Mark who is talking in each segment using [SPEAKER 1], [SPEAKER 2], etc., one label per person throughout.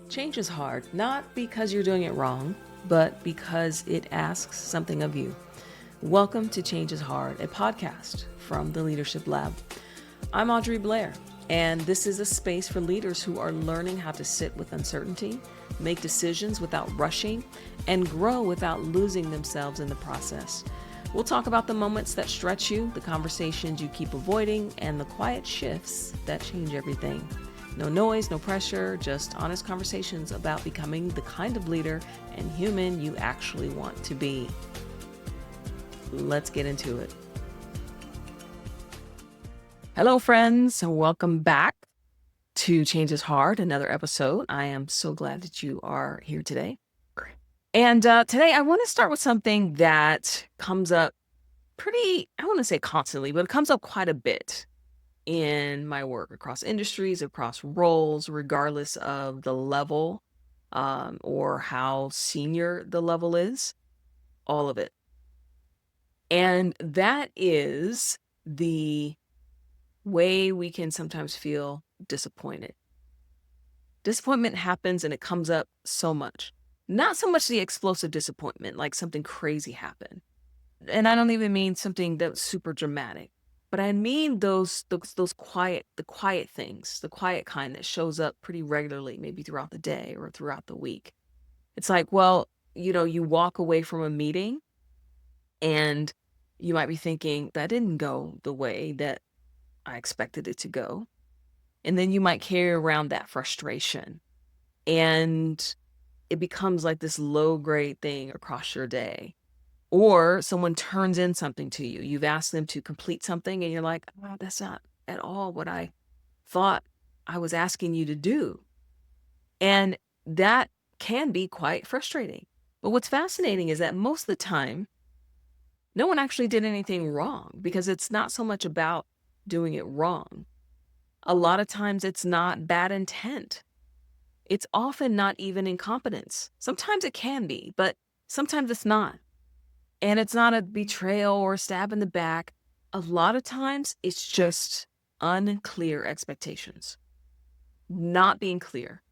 [SPEAKER 1] Change is hard, not because you're doing it wrong, but because it asks something of you. Welcome to Change is Hard, a podcast from the Leadership Lab. I'm Audrey Blair, and this is a space for leaders who are learning how to sit with uncertainty, make decisions without rushing, and grow without losing themselves in the process. We'll talk about the moments that stretch you, the conversations you keep avoiding, and the quiet shifts that change everything. No noise, no pressure, just honest conversations about becoming the kind of leader and human you actually want to be. Let's get into it. Hello, friends, and welcome back to Change is Hard, another episode. I am so glad that you are here today. And today I want to start with something that comes up I want to say constantly, but it comes up quite a bit in my work across industries, across roles, regardless of the level or how senior the level is, all of it. And that is the way we can sometimes feel disappointed. Disappointment happens and it comes up so much. Not so much the explosive disappointment, like something crazy happened. And I don't even mean something that's super dramatic. But I mean those quiet things, the quiet kind that shows up pretty regularly, maybe throughout the day or throughout the week. It's like, well, you walk away from a meeting and you might be thinking, that didn't go the way that I expected it to go. And then you might carry around that frustration. And it becomes like this low-grade thing across your day. Or someone turns in something to you. You've asked them to complete something and you're like, oh, that's not at all what I thought I was asking you to do. And that can be quite frustrating. But what's fascinating is that most of the time, no one actually did anything wrong because it's not so much about doing it wrong. A lot of times it's not bad intent. It's often not even incompetence. Sometimes it can be, but sometimes it's not. And it's not a betrayal or a stab in the back. A lot of times it's just unclear expectations, not being clear.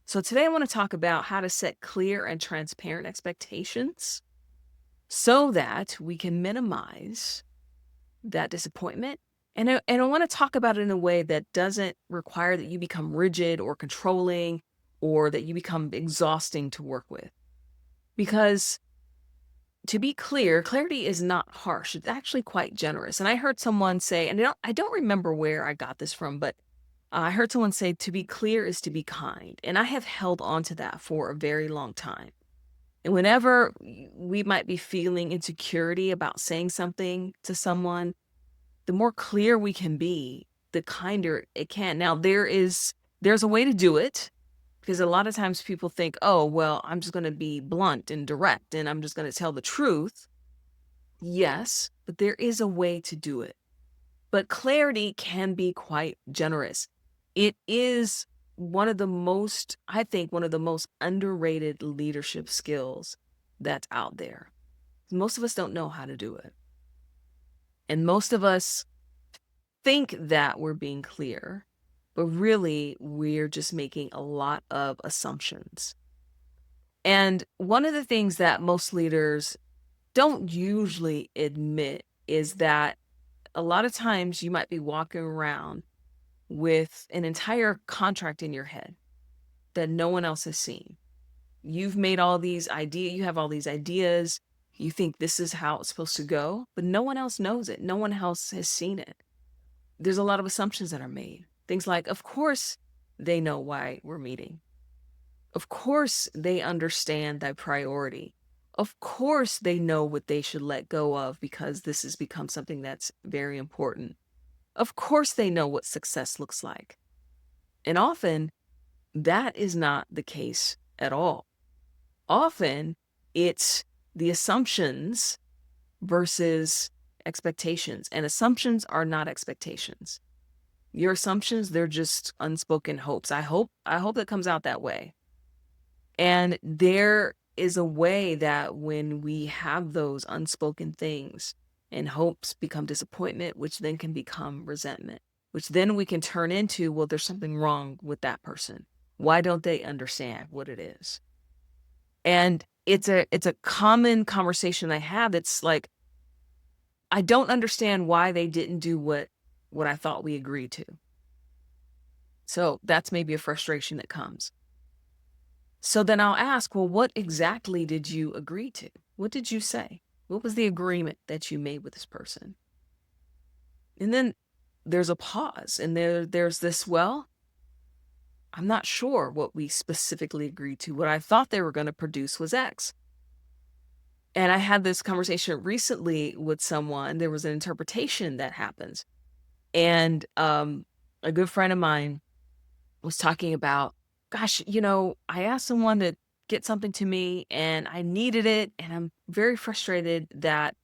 [SPEAKER 1] So today I want to talk about how to set clear and transparent expectations so that we can minimize that disappointment. And I want to talk about it in a way that doesn't require that you become rigid or controlling or that you become exhausting to work with. Because to be clear, clarity is not harsh. It's actually quite generous. And I heard someone say, and I don't remember where I got this from, but I heard someone say, to be clear is to be kind. And I have held on to that for a very long time. And whenever we might be feeling insecurity about saying something to someone, the more clear we can be, the kinder it can. Now, there's a way to do it. Because a lot of times people think, oh, well, I'm just going to be blunt and direct and I'm just going to tell the truth. Yes, but there is a way to do it. But clarity can be quite generous. It is one of the most underrated leadership skills that's out there. Most of us don't know how to do it. And most of us think that we're being clear. But really, we're just making a lot of assumptions. And one of the things that most leaders don't usually admit is that a lot of times you might be walking around with an entire contract in your head that no one else has seen. You've made all these ideas, you have all these ideas, you think this is how it's supposed to go, but no one else knows it. No one else has seen it. There's a lot of assumptions that are made. Things like, of course, they know why we're meeting. Of course, they understand that priority. Of course, they know what they should let go of because this has become something that's very important. Of course, they know what success looks like. And often, that is not the case at all. Often, it's the assumptions versus expectations. And assumptions are not expectations. Your assumptions, they're just unspoken hopes. I hope that comes out that way. And there is a way that when we have those unspoken things and hopes become disappointment, which then can become resentment, which then we can turn into, well, there's something wrong with that person. Why don't they understand what it is? And it's a common conversation I have that's like, I don't understand why they didn't do what I thought we agreed to. So that's maybe a frustration that comes. So then I'll ask, well, what exactly did you agree to? What did you say? What was the agreement that you made with this person? And then there's a pause, and there's this, well, I'm not sure what we specifically agreed to. What I thought they were going to produce was X. And I had this conversation recently with someone. There was an interpretation that happens. And a good friend of mine was talking about, gosh, I asked someone to get something to me and I needed it. And I'm very frustrated that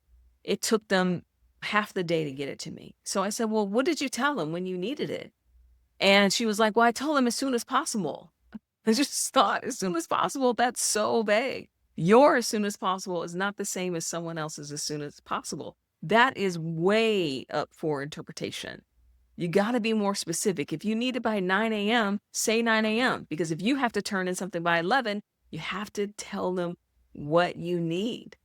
[SPEAKER 1] it took them half the day to get it to me. So I said, well, what did you tell them when you needed it? And she was like, well, I told them as soon as possible. I just thought, as soon as possible, that's so vague. Your as soon as possible is not the same as someone else's as soon as possible. That is way up for interpretation. You got to be more specific. If you need it by 9 a.m., say 9 a.m. Because if you have to turn in something by 11, you have to tell them what you need.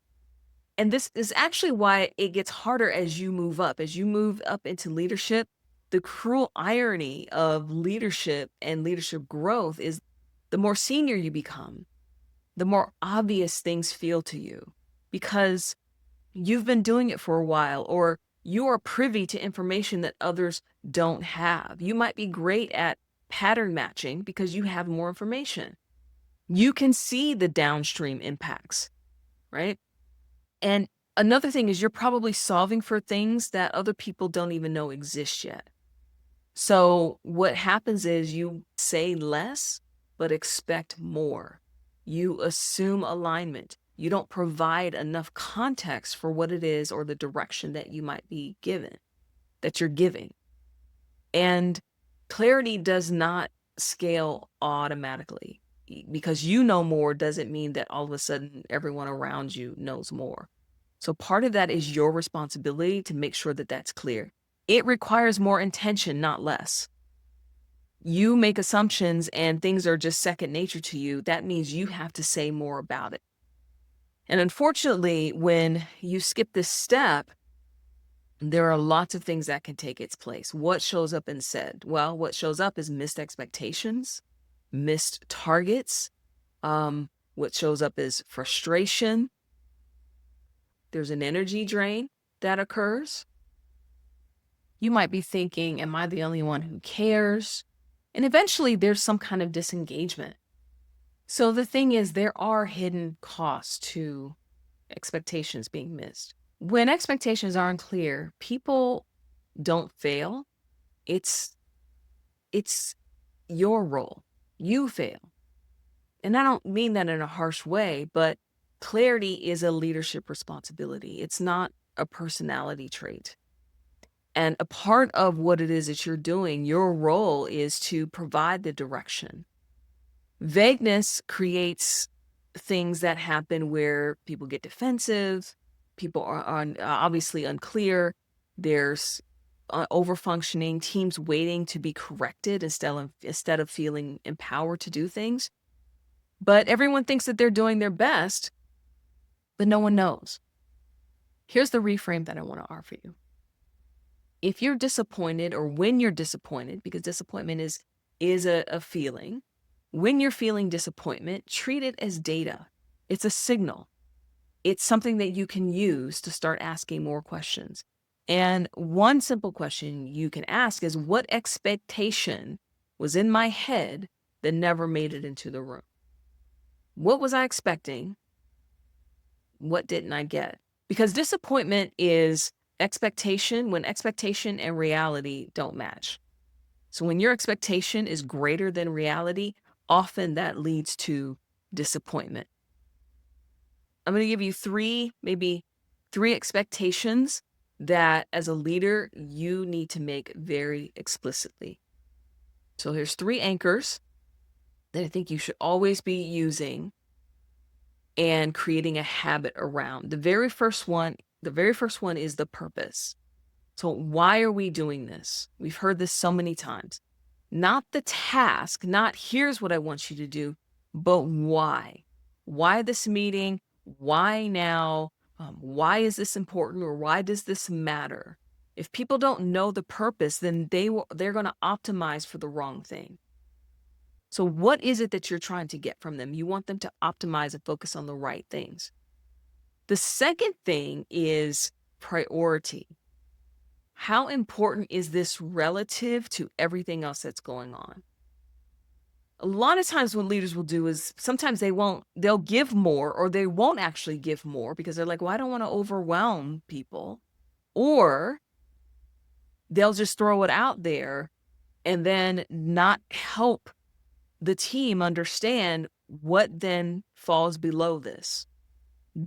[SPEAKER 1] And this is actually why it gets harder as you move up. As you move up into leadership, the cruel irony of leadership and leadership growth is the more senior you become, the more obvious things feel to you because you've been doing it for a while, or you are privy to information that others don't have. You might be great at pattern matching because you have more information. You can see the downstream impacts, right? And another thing is you're probably solving for things that other people don't even know exist yet. So what happens is you say less, but expect more. You assume alignment. You don't provide enough context for what it is or the direction that you might be given, that you're giving. And clarity does not scale automatically. Because you know more doesn't mean that all of a sudden everyone around you knows more. So part of that is your responsibility to make sure that that's clear. It requires more intention, not less. You make assumptions and things are just second nature to you. That means you have to say more about it. And unfortunately, when you skip this step, there are lots of things that can take its place. What shows up instead? Well, what shows up is missed expectations, missed targets. What shows up is frustration. There's an energy drain that occurs. You might be thinking, am I the only one who cares? And eventually there's some kind of disengagement. So the thing is, there are hidden costs to expectations being missed. When expectations aren't clear, people don't fail. It's your role. You fail. And I don't mean that in a harsh way, but clarity is a leadership responsibility. It's not a personality trait. And a part of what it is that you're doing, your role is to provide the direction. Vagueness creates things that happen where people get defensive, people are obviously unclear, there's overfunctioning, teams waiting to be corrected instead of feeling empowered to do things. But everyone thinks that they're doing their best, but no one knows. Here's the reframe that I want to offer you. If you're disappointed, or when you're disappointed, because disappointment is a feeling, when you're feeling disappointment, treat it as data. It's a signal. It's something that you can use to start asking more questions. And one simple question you can ask is, what expectation was in my head that never made it into the room? What was I expecting? What didn't I get? Because disappointment is expectation when expectation and reality don't match. So when your expectation is greater than reality, often that leads to disappointment. I'm going to give you maybe three expectations that as a leader, you need to make very explicitly. So here's 3 anchors that I think you should always be using and creating a habit around. The very first one is the purpose. So why are we doing this? We've heard this so many times. Not the task, not here's what I want you to do, but why. Why this meeting? Why now? Why is this important, or why does this matter? If people don't know the purpose, then they're going to optimize for the wrong thing. So what is it that you're trying to get from them? You want them to optimize and focus on the right things. The second thing is priority. How important is this relative to everything else that's going on? A lot of times what leaders will do is sometimes they'll give more, or they won't actually give more because they're like, well, I don't want to overwhelm people. Or they'll just throw it out there and then not help the team understand what then falls below this.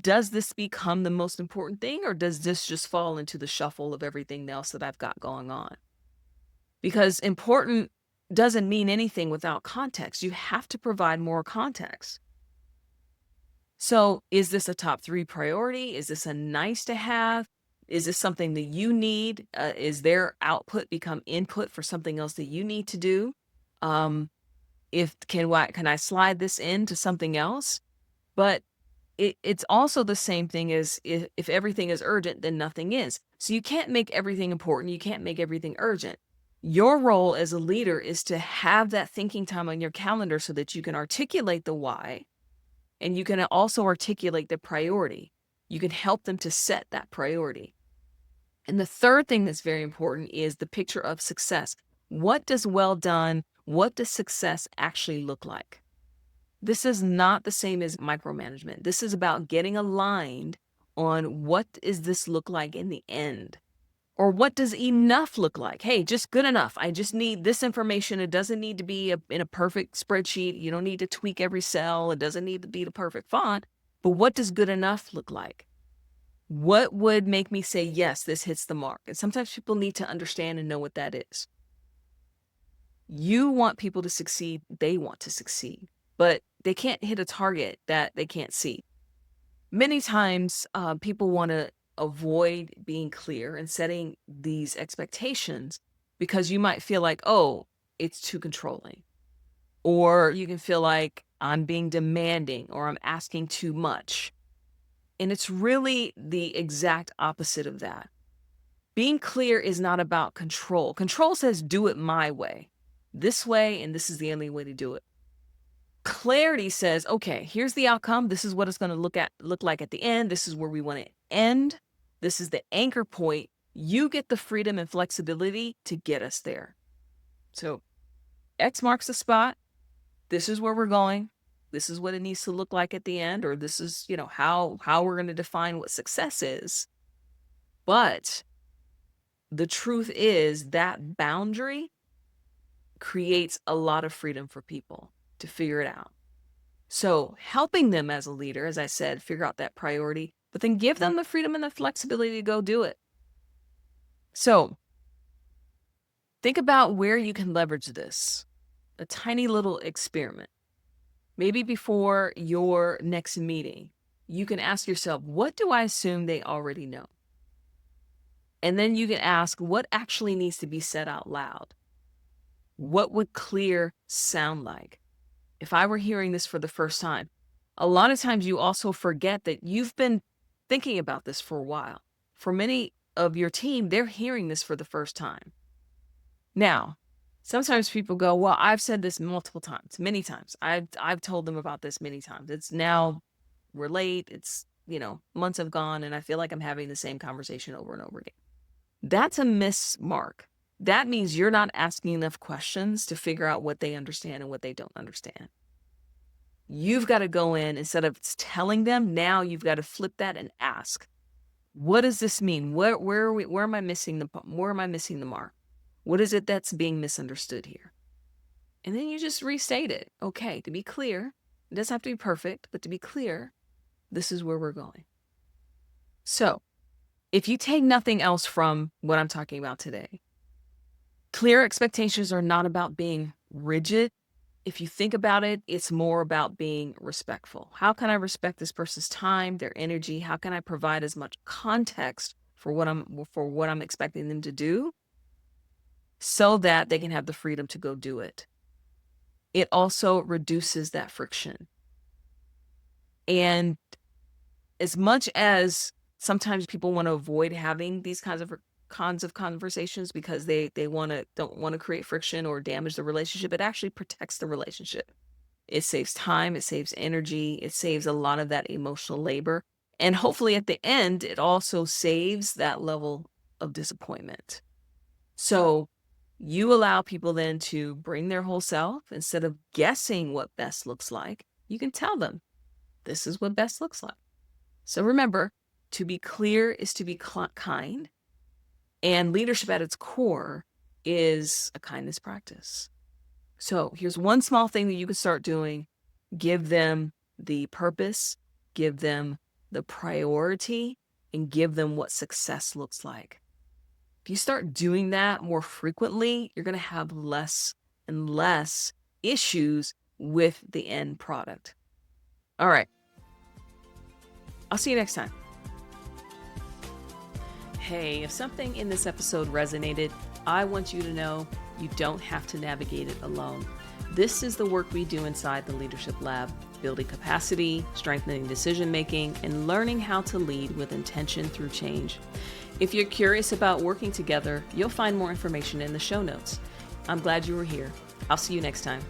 [SPEAKER 1] Does this become the most important thing, or does this just fall into the shuffle of everything else that I've got going on? Because important doesn't mean anything without context. You have to provide more context. So is this a top 3 priority? Is this a nice to have? Is this something that you need? Is their output become input for something else that you need to do? Can I slide this into something else? But it's also the same thing as if everything is urgent, then nothing is. So you can't make everything important. You can't make everything urgent. Your role as a leader is to have that thinking time on your calendar so that you can articulate the why, and you can also articulate the priority. You can help them to set that priority. And the third thing that's very important is the picture of success. What does well done, what does success actually look like? This is not the same as micromanagement. This is about getting aligned on what does this look like in the end? Or what does enough look like? Hey, just good enough. I just need this information. It doesn't need to be in a perfect spreadsheet. You don't need to tweak every cell. It doesn't need to be the perfect font. But what does good enough look like? What would make me say, yes, this hits the mark? And sometimes people need to understand and know what that is. You want people to succeed. They want to succeed, but they can't hit a target that they can't see. Many times people want to avoid being clear and setting these expectations because you might feel like, oh, it's too controlling. Or you can feel like I'm being demanding, or I'm asking too much. And it's really the exact opposite of that. Being clear is not about control. Control says, do it my way, this way, and this is the only way to do it. Clarity says, okay, here's the outcome. This is what it's going to look like at the end. This is where we want to end. This is the anchor point. You get the freedom and flexibility to get us there. So X marks the spot. This is where we're going. This is what it needs to look like at the end, or this is, how we're going to define what success is. But the truth is that boundary creates a lot of freedom for people to figure it out. So helping them as a leader, as I said, figure out that priority, but then give them the freedom and the flexibility to go do it. So think about where you can leverage this. A tiny little experiment. Maybe before your next meeting, you can ask yourself, what do I assume they already know? And then you can ask, what actually needs to be said out loud? What would clear sound like? If I were hearing this for the first time, a lot of times you also forget that you've been thinking about this for a while. For many of your team, they're hearing this for the first time. Now, sometimes people go, well, I've said this multiple times, many times. I've told them about this many times. It's now, we're late. It's, months have gone, and I feel like I'm having the same conversation over and over again. That's a miss mark. That means you're not asking enough questions to figure out what they understand and what they don't understand. You've got to go in, instead of telling them, now you've got to flip that and ask, what does this mean? Where am I missing the mark? What is it that's being misunderstood here? And then you just restate it. Okay, to be clear, it doesn't have to be perfect, but to be clear, this is where we're going. So if you take nothing else from what I'm talking about today, clear expectations are not about being rigid. If you think about it, it's more about being respectful. How can I respect this person's time, their energy? How can I provide as much context for what I'm expecting them to do, so that they can have the freedom to go do it. It also reduces that friction. And as much as sometimes people want to avoid having these kinds of conversations because they don't want to create friction or damage the relationship, it actually protects the relationship. It saves time, it saves energy, it saves a lot of that emotional labor. And hopefully at the end, it also saves that level of disappointment. So you allow people then to bring their whole self instead of guessing what best looks like. You can tell them, this is what best looks like. So remember, to be clear is to be kind, and leadership at its core is a kindness practice. So here's one small thing that you can start doing. Give them the purpose, give them the priority, and give them what success looks like. If you start doing that more frequently, you're going to have less and less issues with the end product. All right. I'll see you next time. Hey, if something in this episode resonated, I want you to know you don't have to navigate it alone. This is the work we do inside the Leadership Lab, building capacity, strengthening decision-making, and learning how to lead with intention through change. If you're curious about working together, you'll find more information in the show notes. I'm glad you were here. I'll see you next time.